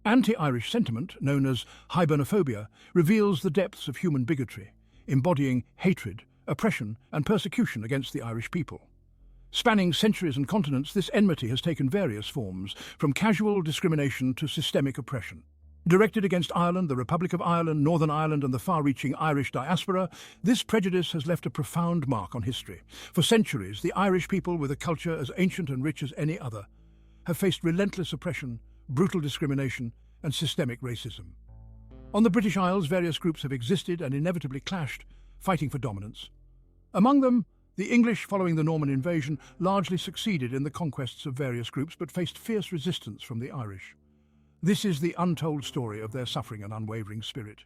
Anti-Irish sentiment, known as Hibernophobia, reveals the depths of human bigotry, embodying hatred, oppression, and persecution against the Irish people. Spanning centuries and continents, this enmity has taken various forms, from casual discrimination to systemic oppression. Directed against Ireland, the Republic of Ireland, Northern Ireland, and the far-reaching Irish diaspora, this prejudice has left a profound mark on history. For centuries, the Irish people, with a culture as ancient and rich as any other, have faced relentless oppression, brutal discrimination, and systemic racism. On the British Isles, various groups have existed and inevitably clashed, fighting for dominance. Among them, the English, following the Norman invasion, largely succeeded in the conquests of various groups but faced fierce resistance from the Irish. This is the untold story of their suffering and unwavering spirit.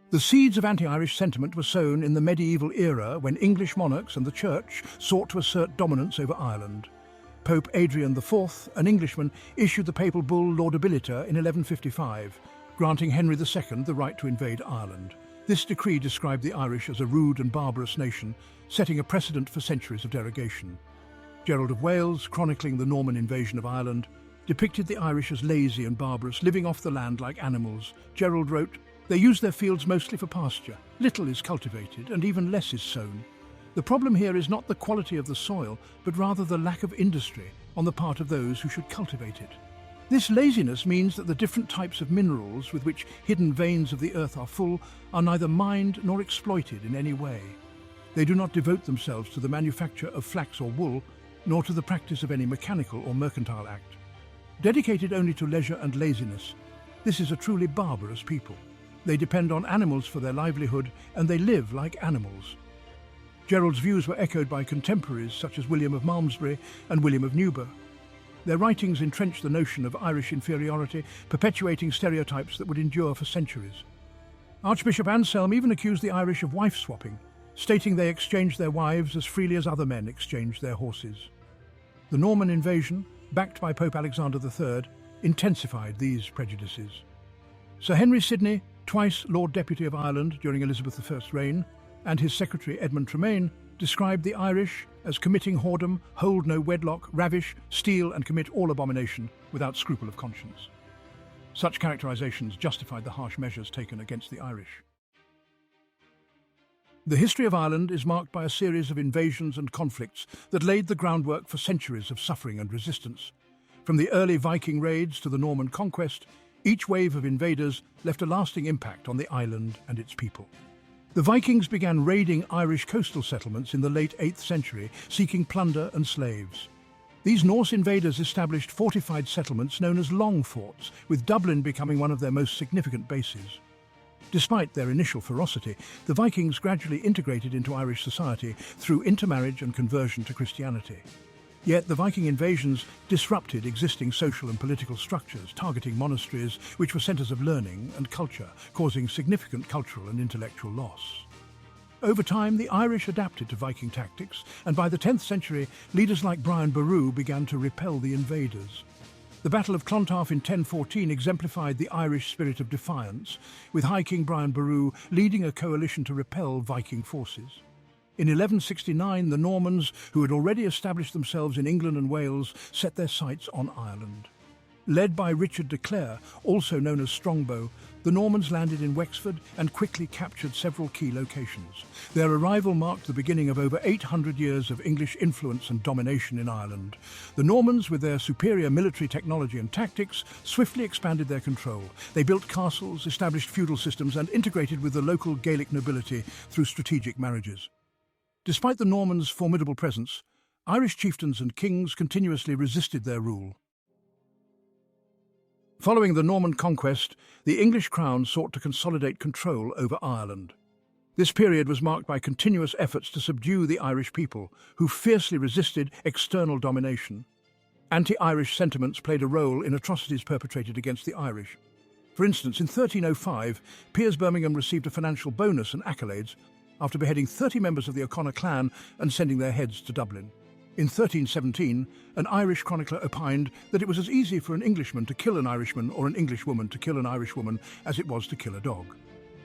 The seeds of anti-Irish sentiment were sown in the medieval era when English monarchs and the Church sought to assert dominance over Ireland. Pope Adrian IV, an Englishman, issued the papal bull Laudabiliter in 1155, granting Henry II the right to invade Ireland. This decree described the Irish as a rude and barbarous nation, setting a precedent for centuries of derogation. Gerald of Wales, chronicling the Norman invasion of Ireland, depicted the Irish as lazy and barbarous, living off the land like animals. Gerald wrote, "They use their fields mostly for pasture. Little is cultivated, and even less is sown. The problem here is not the quality of the soil, but rather the lack of industry on the part of those who should cultivate it. This laziness means that the different types of minerals with which hidden veins of the earth are full are neither mined nor exploited in any way. They do not devote themselves to the manufacture of flax or wool, nor to the practice of any mechanical or mercantile act. Dedicated only to leisure and laziness, this is a truly barbarous people. They depend on animals for their livelihood, and they live like animals." Gerald's views were echoed by contemporaries such as William of Malmesbury and William of Newburgh. Their writings entrenched the notion of Irish inferiority, perpetuating stereotypes that would endure for centuries. Archbishop Anselm even accused the Irish of wife-swapping, stating they exchanged their wives as freely as other men exchanged their horses. The Norman invasion, backed by Pope Alexander III, intensified these prejudices. Sir Henry Sidney, twice Lord Deputy of Ireland during Elizabeth I's reign, and his secretary Edmund Tremaine, described the Irish as committing whoredom, hold no wedlock, ravish, steal and commit all abomination without scruple of conscience. Such characterizations justified the harsh measures taken against the Irish. The history of Ireland is marked by a series of invasions and conflicts that laid the groundwork for centuries of suffering and resistance. From the early Viking raids to the Norman conquest, each wave of invaders left a lasting impact on the island and its people. The Vikings began raiding Irish coastal settlements in the late 8th century, seeking plunder and slaves. These Norse invaders established fortified settlements known as long forts, with Dublin becoming one of their most significant bases. Despite their initial ferocity, the Vikings gradually integrated into Irish society through intermarriage and conversion to Christianity. Yet the Viking invasions disrupted existing social and political structures, targeting monasteries which were centres of learning and culture, causing significant cultural and intellectual loss. Over time, the Irish adapted to Viking tactics, and by the 10th century, leaders like Brian Boru began to repel the invaders. The Battle of Clontarf in 1014 exemplified the Irish spirit of defiance, with High King Brian Boru leading a coalition to repel Viking forces. In 1169, the Normans, who had already established themselves in England and Wales, set their sights on Ireland. Led by Richard de Clare, also known as Strongbow, the Normans landed in Wexford and quickly captured several key locations. Their arrival marked the beginning of over 800 years of English influence and domination in Ireland. The Normans, with their superior military technology and tactics, swiftly expanded their control. They built castles, established feudal systems, and integrated with the local Gaelic nobility through strategic marriages. Despite the Normans' formidable presence, Irish chieftains and kings continuously resisted their rule. Following the Norman conquest, the English crown sought to consolidate control over Ireland. This period was marked by continuous efforts to subdue the Irish people, who fiercely resisted external domination. Anti-Irish sentiments played a role in atrocities perpetrated against the Irish. For instance, in 1305, Piers Birmingham received a financial bonus and accolades after beheading 30 members of the O'Connor clan and sending their heads to Dublin. In 1317, an Irish chronicler opined that it was as easy for an Englishman to kill an Irishman or an Englishwoman to kill an Irishwoman as it was to kill a dog.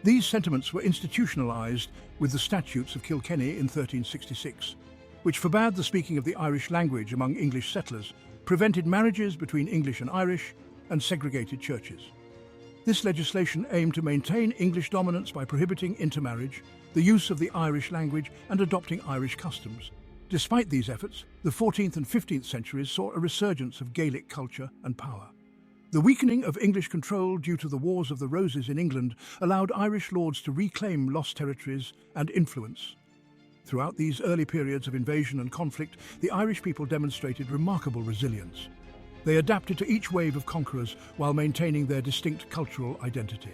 These sentiments were institutionalised with the Statutes of Kilkenny in 1366, which forbade the speaking of the Irish language among English settlers prevented marriages between English and Irish, and segregated churches. This legislation aimed to maintain English dominance by prohibiting intermarriage, the use of the Irish language, and adopting Irish customs. Despite these efforts, the 14th and 15th centuries saw a resurgence of Gaelic culture and power. The weakening of English control due to the Wars of the Roses in England allowed Irish lords to reclaim lost territories and influence. Throughout these early periods of invasion and conflict, the Irish people demonstrated remarkable resilience. They adapted to each wave of conquerors while maintaining their distinct cultural identity.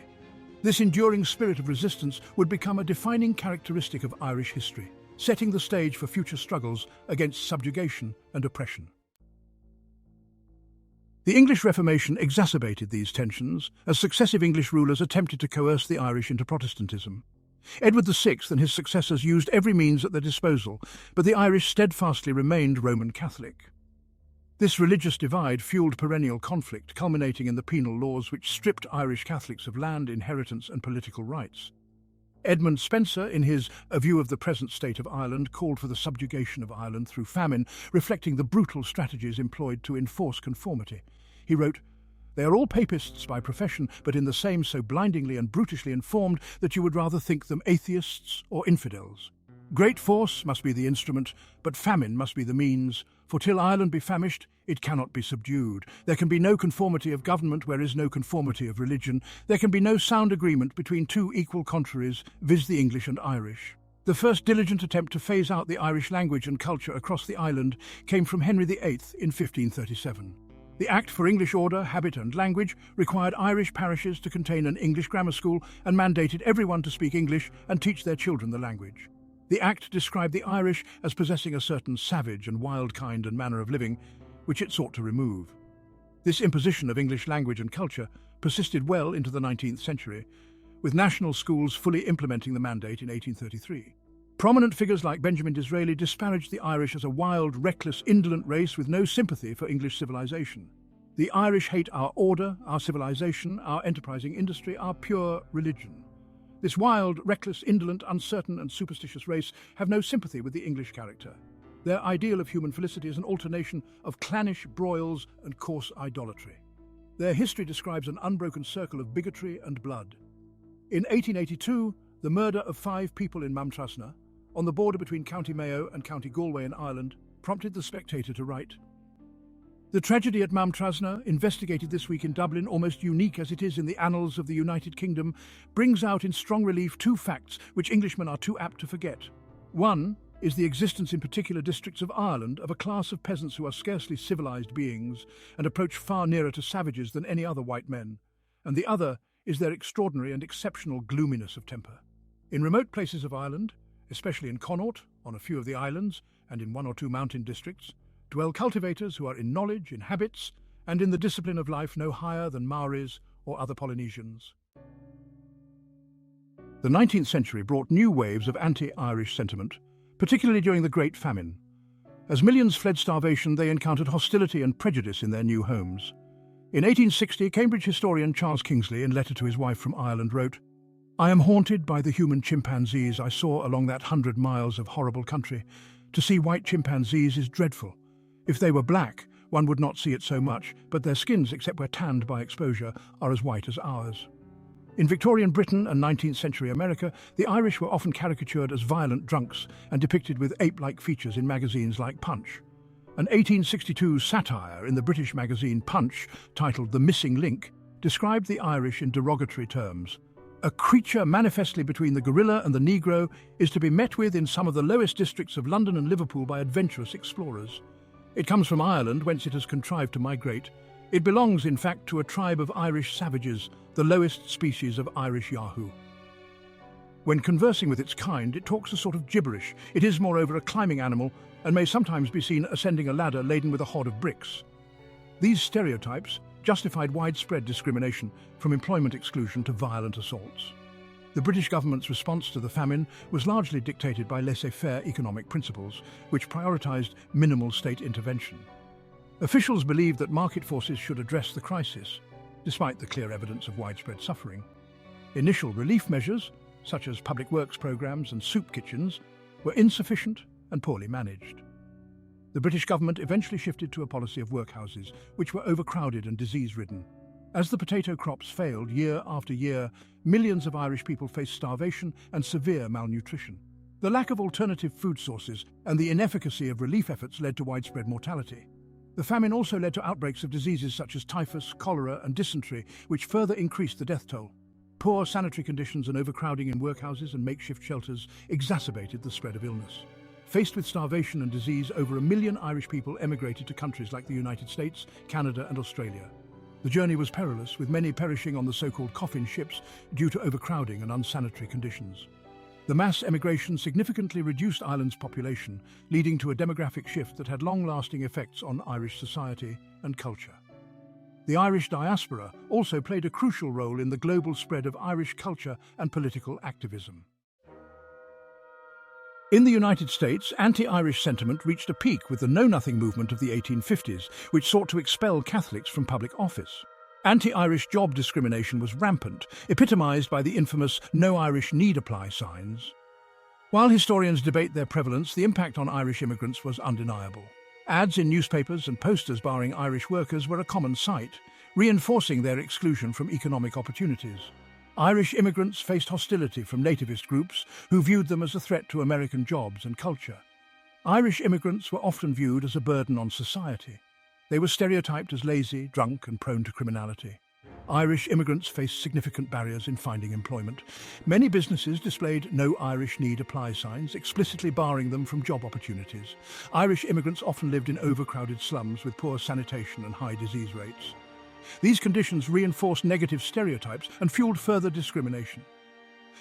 This enduring spirit of resistance would become a defining characteristic of Irish history, setting the stage for future struggles against subjugation and oppression. The English Reformation exacerbated these tensions as successive English rulers attempted to coerce the Irish into Protestantism. Edward VI and his successors used every means at their disposal, but the Irish steadfastly remained Roman Catholic. This religious divide fueled perennial conflict, culminating in the penal laws which stripped Irish Catholics of land, inheritance, and political rights. Edmund Spencer, in his A View of the Present State of Ireland, called for the subjugation of Ireland through famine, reflecting the brutal strategies employed to enforce conformity. He wrote, "They are all papists by profession, but in the same so blindingly and brutishly informed that you would rather think them atheists or infidels. Great force must be the instrument, but famine must be the means, for till Ireland be famished, it cannot be subdued. There can be no conformity of government where is no conformity of religion. There can be no sound agreement between two equal contraries, viz. The English and Irish." The first diligent attempt to phase out the Irish language and culture across the island came from Henry VIII in 1537. The Act for English Order, Habit and Language required Irish parishes to contain an English grammar school and mandated everyone to speak English and teach their children the language. The Act described the Irish as possessing a certain savage and wild kind and manner of living, which it sought to remove. This imposition of English language and culture persisted well into the 19th century, with national schools fully implementing the mandate in 1833. Prominent figures like Benjamin Disraeli disparaged the Irish as a wild, reckless, indolent race with no sympathy for English civilization. The Irish hate our order, our civilization, our enterprising industry, our pure religion. This wild, reckless, indolent, uncertain and superstitious race have no sympathy with the English character. Their ideal of human felicity is an alternation of clannish broils and coarse idolatry. Their history describes an unbroken circle of bigotry and blood. In 1882, the murder of 5 people in Mamtrasna, on the border between County Mayo and County Galway in Ireland, prompted The Spectator to write, "The tragedy at Mamtrasna, investigated this week in Dublin, almost unique as it is in the annals of the United Kingdom, brings out in strong relief 2 facts which Englishmen are too apt to forget. One is the existence in particular districts of Ireland of a class of peasants who are scarcely civilised beings and approach far nearer to savages than any other white men, and the other is their extraordinary and exceptional gloominess of temper. In remote places of Ireland, especially in Connaught, on a few of the islands, and in 1 or 2 mountain districts, dwell cultivators who are in knowledge, in habits, and in the discipline of life no higher than Maoris or other Polynesians." The 19th century brought new waves of anti-Irish sentiment, particularly during the Great Famine. As millions fled starvation, they encountered hostility and prejudice in their new homes. In 1860, Cambridge historian Charles Kingsley, in letter to his wife from Ireland, wrote, "I am haunted by the human chimpanzees I saw along that 100 miles of horrible country. To see white chimpanzees is dreadful. If they were black, one would not see it so much, but their skins, except where tanned by exposure, are as white as ours." In Victorian Britain and 19th century America, the Irish were often caricatured as violent drunks and depicted with ape-like features in magazines like Punch. An 1862 satire in the British magazine Punch, titled The Missing Link, described the Irish in derogatory terms. "A creature manifestly between the gorilla and the Negro is to be met with in some of the lowest districts of London and Liverpool by adventurous explorers. It comes from Ireland, whence it has contrived to migrate. It belongs, in fact, to a tribe of Irish savages, the lowest species of Irish Yahoo. When conversing with its kind, it talks a sort of gibberish. It is, moreover, a climbing animal, and may sometimes be seen ascending a ladder laden with a hod of bricks." These stereotypes justified widespread discrimination, from employment exclusion to violent assaults. The British government's response to the famine was largely dictated by laissez-faire economic principles, which prioritised minimal state intervention. Officials believed that market forces should address the crisis, despite the clear evidence of widespread suffering. Initial relief measures, such as public works programmes and soup kitchens, were insufficient and poorly managed. The British government eventually shifted to a policy of workhouses, which were overcrowded and disease-ridden. As the potato crops failed year after year, millions of Irish people faced starvation and severe malnutrition. The lack of alternative food sources and the inefficacy of relief efforts led to widespread mortality. The famine also led to outbreaks of diseases such as typhus, cholera, and dysentery, which further increased the death toll. Poor sanitary conditions and overcrowding in workhouses and makeshift shelters exacerbated the spread of illness. Faced with starvation and disease, over 1 million Irish people emigrated to countries like the United States, Canada, and Australia. The journey was perilous, with many perishing on the so-called coffin ships due to overcrowding and unsanitary conditions. The mass emigration significantly reduced Ireland's population, leading to a demographic shift that had long-lasting effects on Irish society and culture. The Irish diaspora also played a crucial role in the global spread of Irish culture and political activism. In the United States, anti-Irish sentiment reached a peak with the Know Nothing movement of the 1850s, which sought to expel Catholics from public office. Anti-Irish job discrimination was rampant, epitomised by the infamous "No Irish Need Apply" signs. While historians debate their prevalence, the impact on Irish immigrants was undeniable. Ads in newspapers and posters barring Irish workers were a common sight, reinforcing their exclusion from economic opportunities. Irish immigrants faced hostility from nativist groups who viewed them as a threat to American jobs and culture. Irish immigrants were often viewed as a burden on society. They were stereotyped as lazy, drunk, and prone to criminality. Irish immigrants faced significant barriers in finding employment. Many businesses displayed "No Irish Need Apply" signs, explicitly barring them from job opportunities. Irish immigrants often lived in overcrowded slums with poor sanitation and high disease rates. These conditions reinforced negative stereotypes and fueled further discrimination.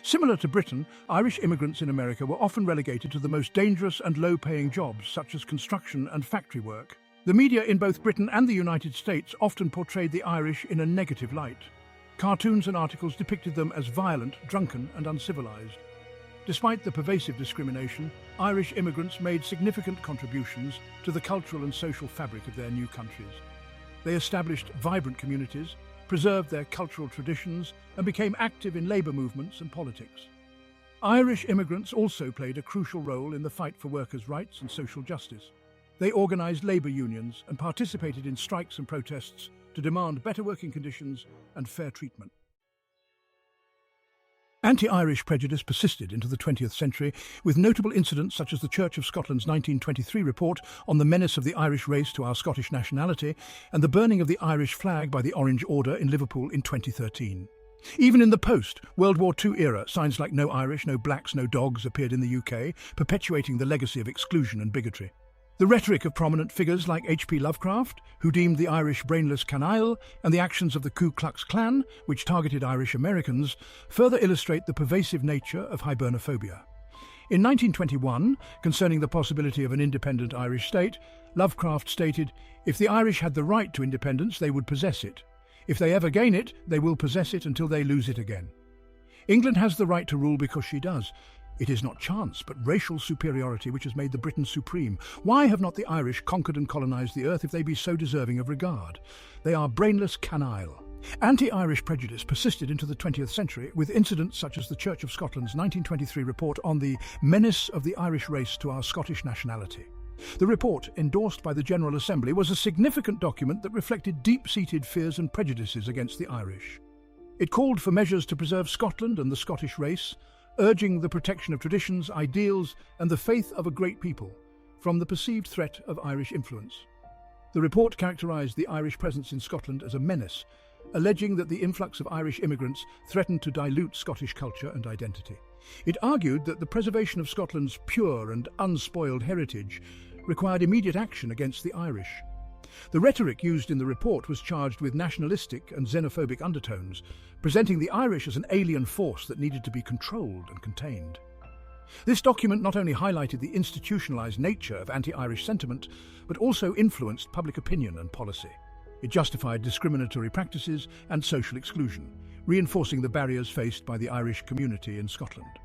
Similar to Britain, Irish immigrants in America were often relegated to the most dangerous and low-paying jobs, such as construction and factory work. The media in both Britain and the United States often portrayed the Irish in a negative light. Cartoons and articles depicted them as violent, drunken, and uncivilized. Despite the pervasive discrimination, Irish immigrants made significant contributions to the cultural and social fabric of their new countries. They established vibrant communities, preserved their cultural traditions, and became active in labour movements and politics. Irish immigrants also played a crucial role in the fight for workers' rights and social justice. They organised labour unions and participated in strikes and protests to demand better working conditions and fair treatment. Anti-Irish prejudice persisted into the 20th century, with notable incidents such as the Church of Scotland's 1923 report on the menace of the Irish race to our Scottish nationality and the burning of the Irish flag by the Orange Order in Liverpool in 2013. Even in the post-World War II era, signs like "No Irish, no blacks, no dogs" appeared in the UK, perpetuating the legacy of exclusion and bigotry. The rhetoric of prominent figures like H.P. Lovecraft, who deemed the Irish brainless canaille, and the actions of the Ku Klux Klan, which targeted Irish Americans, further illustrate the pervasive nature of Hibernophobia. In 1921, concerning the possibility of an independent Irish state, Lovecraft stated, "If the Irish had the right to independence, they would possess it. If they ever gain it, they will possess it until they lose it again. England has the right to rule because she does. It is not chance, but racial superiority which has made the Britons supreme. Why have not the Irish conquered and colonised the earth if they be so deserving of regard? They are brainless canaille." Anti-Irish prejudice persisted into the 20th century, with incidents such as the Church of Scotland's 1923 report on the menace of the Irish race to our Scottish nationality. The report, endorsed by the General Assembly, was a significant document that reflected deep-seated fears and prejudices against the Irish. It called for measures to preserve Scotland and the Scottish race, urging the protection of traditions, ideals, and the faith of a great people from the perceived threat of Irish influence. The report characterised the Irish presence in Scotland as a menace, alleging that the influx of Irish immigrants threatened to dilute Scottish culture and identity. It argued that the preservation of Scotland's pure and unspoiled heritage required immediate action against the Irish. The rhetoric used in the report was charged with nationalistic and xenophobic undertones, presenting the Irish as an alien force that needed to be controlled and contained. This document not only highlighted the institutionalised nature of anti-Irish sentiment, but also influenced public opinion and policy. It justified discriminatory practices and social exclusion, reinforcing the barriers faced by the Irish community in Scotland.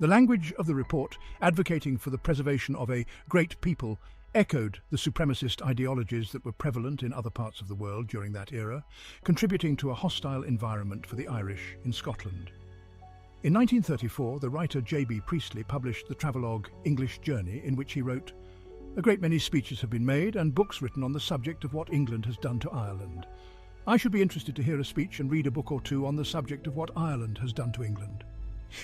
The language of the report, advocating for the preservation of a great people, echoed the supremacist ideologies that were prevalent in other parts of the world during that era, contributing to a hostile environment for the Irish in Scotland. In 1934, the writer J.B. Priestley published the travelogue English Journey, in which he wrote, A great many speeches have been made and books written on the subject of what England has done to Ireland. I should be interested to hear a speech and read a book or two on the subject of what Ireland has done to England.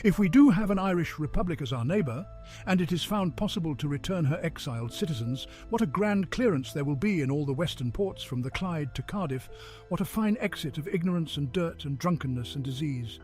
If we do have an Irish Republic as our neighbour, and it is found possible to return her exiled citizens, what a grand clearance there will be in all the western ports from the Clyde to Cardiff. What a fine exit of ignorance and dirt and drunkenness and disease.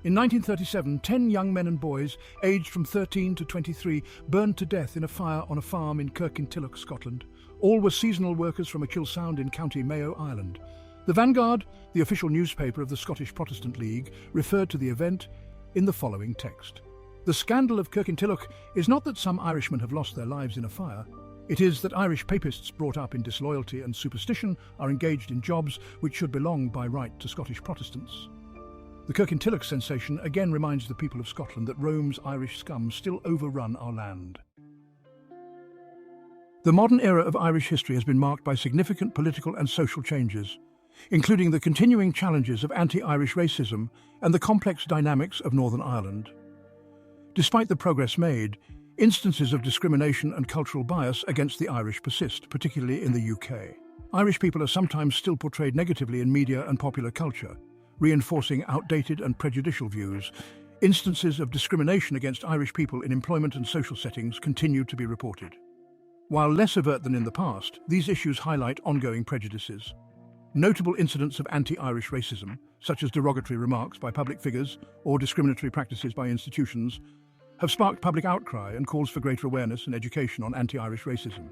In 1937, 10 young men and boys, aged from 13 to 23, burned to death in a fire on a farm in Kirkintilloch, Scotland. All were seasonal workers from Achillsound in County Mayo, Ireland. The Vanguard, the official newspaper of the Scottish Protestant League, referred to the event in the following text. The scandal of Kirkintilloch is not that some Irishmen have lost their lives in a fire. It is that Irish papists brought up in disloyalty and superstition are engaged in jobs which should belong by right to Scottish Protestants. The Kirkintilloch sensation again reminds the people of Scotland that Rome's Irish scum still overrun our land. The modern era of Irish history has been marked by significant political and social changes, including the continuing challenges of anti-Irish racism and the complex dynamics of Northern Ireland. Despite the progress made, instances of discrimination and cultural bias against the Irish persist, particularly in the UK. Irish people are sometimes still portrayed negatively in media and popular culture, reinforcing outdated and prejudicial views. Instances of discrimination against Irish people in employment and social settings continue to be reported. While less overt than in the past, these issues highlight ongoing prejudices. Notable incidents of anti-Irish racism, such as derogatory remarks by public figures or discriminatory practices by institutions, have sparked public outcry and calls for greater awareness and education on anti-Irish racism.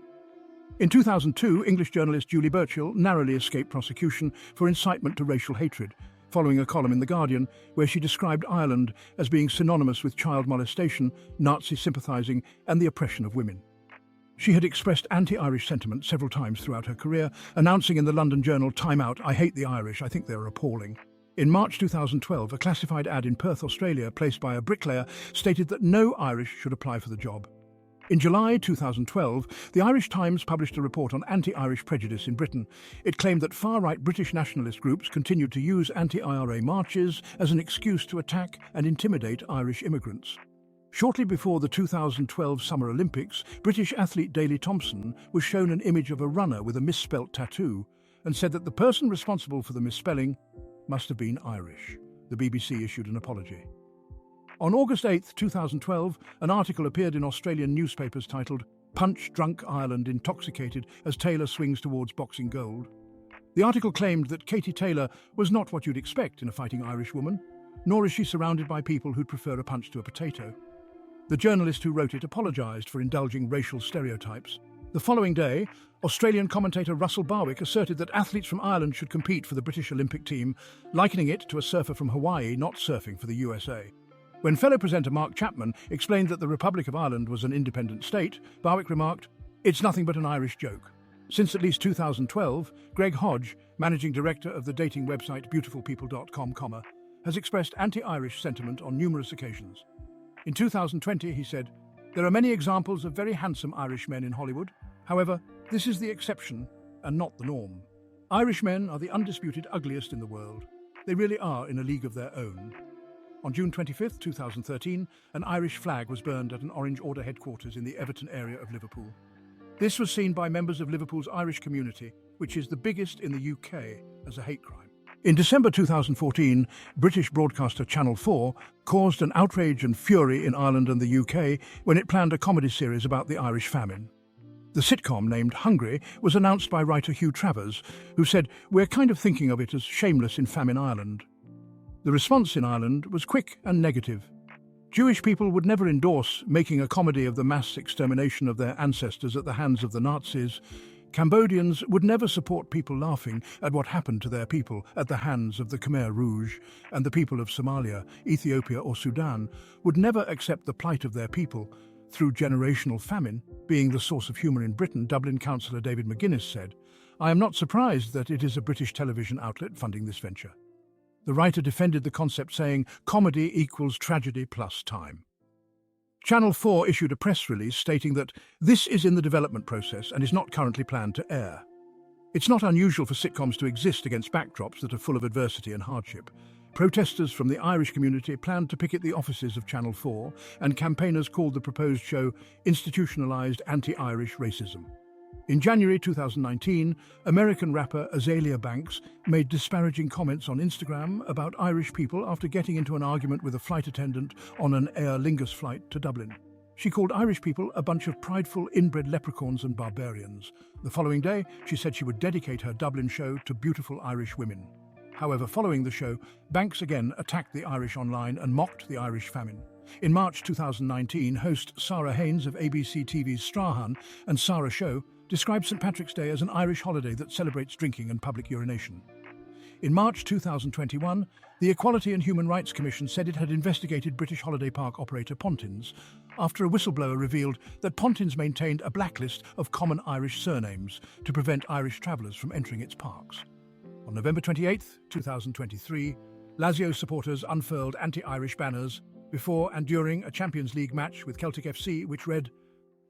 In 2002, English journalist Julie Burchill narrowly escaped prosecution for incitement to racial hatred, following a column in The Guardian where she described Ireland as being synonymous with child molestation, Nazi sympathising and the oppression of women. She had expressed anti-Irish sentiment several times throughout her career, announcing in the London journal Time Out, "I hate the Irish, I think they're appalling." In March 2012, a classified ad in Perth, Australia, placed by a bricklayer, stated that no Irish should apply for the job. In July 2012, the Irish Times published a report on anti-Irish prejudice in Britain. It claimed that far-right British nationalist groups continued to use anti-IRA marches as an excuse to attack and intimidate Irish immigrants. Shortly before the 2012 Summer Olympics, British athlete Daley Thompson was shown an image of a runner with a misspelt tattoo and said that the person responsible for the misspelling must have been Irish. The BBC issued an apology. On August 8, 2012, an article appeared in Australian newspapers titled "Punch Drunk Ireland Intoxicated as Taylor Swings Towards Boxing Gold." The article claimed that Katie Taylor was not what you'd expect in a fighting Irish woman, nor is she surrounded by people who'd prefer a punch to a potato. The journalist who wrote it apologised for indulging racial stereotypes. The following day, Australian commentator Russell Barwick asserted that athletes from Ireland should compete for the British Olympic team, likening it to a surfer from Hawaii not surfing for the USA. When fellow presenter Mark Chapman explained that the Republic of Ireland was an independent state, Barwick remarked, "It's nothing but an Irish joke." Since at least 2012, Greg Hodge, managing director of the dating website beautifulpeople.com, has expressed anti-Irish sentiment on numerous occasions. In 2020, he said, "There are many examples of very handsome Irish men in Hollywood. However, this is the exception and not the norm. Irish men are the undisputed ugliest in the world. They really are in a league of their own." On June 25, 2013, an Irish flag was burned at an Orange Order headquarters in the Everton area of Liverpool. This was seen by members of Liverpool's Irish community, which is the biggest in the UK, as a hate crime. In December 2014, British broadcaster Channel 4 caused an outrage and fury in Ireland and the UK when it planned a comedy series about the Irish famine. The sitcom, named Hungry, was announced by writer Hugh Travers, who said, "We're kind of thinking of it as Shameless in Famine Ireland." The response in Ireland was quick and negative. Jewish people would never endorse making a comedy of the mass extermination of their ancestors at the hands of the Nazis. Cambodians would never support people laughing at what happened to their people at the hands of the Khmer Rouge, and the people of Somalia, Ethiopia or Sudan would never accept the plight of their people through generational famine being the source of humour in Britain. Dublin councillor David McGuinness said, "I am not surprised that it is a British television outlet funding this venture." The writer defended the concept, saying, "Comedy equals tragedy plus time." Channel 4 issued a press release stating that this is in the development process and is not currently planned to air. It's not unusual for sitcoms to exist against backdrops that are full of adversity and hardship. Protesters from the Irish community planned to picket the offices of Channel 4, and campaigners called the proposed show institutionalized anti-Irish racism. In January 2019, American rapper Azealia Banks made disparaging comments on Instagram about Irish people after getting into an argument with a flight attendant on an Aer Lingus flight to Dublin. She called Irish people a bunch of prideful inbred leprechauns and barbarians. The following day, she said she would dedicate her Dublin show to beautiful Irish women. However, following the show, Banks again attacked the Irish online and mocked the Irish famine. In March 2019, host Sarah Haynes of ABC TV's Strahan and Sarah Show described St. Patrick's Day as an Irish holiday that celebrates drinking and public urination. In March 2021, the Equality and Human Rights Commission said it had investigated British holiday park operator Pontins after a whistleblower revealed that Pontins maintained a blacklist of common Irish surnames to prevent Irish travellers from entering its parks. On November 28, 2023, Lazio supporters unfurled anti-Irish banners before and during a Champions League match with Celtic FC, which read,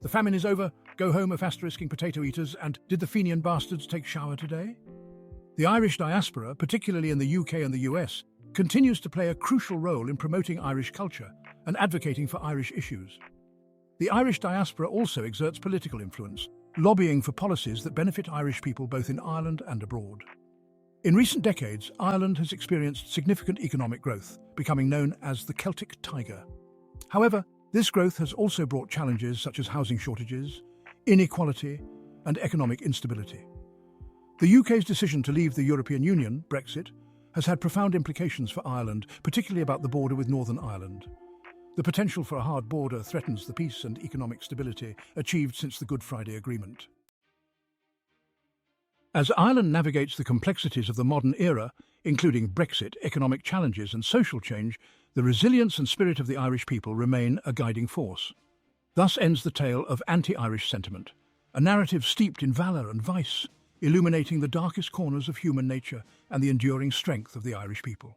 "The famine is over, go home ***ing potato eaters," and "Did the Fenian bastards take shower today?" The Irish diaspora, particularly in the UK and the US, continues to play a crucial role in promoting Irish culture and advocating for Irish issues. The Irish diaspora also exerts political influence, lobbying for policies that benefit Irish people both in Ireland and abroad. In recent decades, Ireland has experienced significant economic growth, becoming known as the Celtic Tiger. However, this growth has also brought challenges such as housing shortages, inequality, and economic instability. The UK's decision to leave the European Union, Brexit, has had profound implications for Ireland, particularly about the border with Northern Ireland. The potential for a hard border threatens the peace and economic stability achieved since the Good Friday Agreement. As Ireland navigates the complexities of the modern era, including Brexit, economic challenges and social change, the resilience and spirit of the Irish people remain a guiding force. Thus ends the tale of anti-Irish sentiment, a narrative steeped in valour and vice, illuminating the darkest corners of human nature and the enduring strength of the Irish people.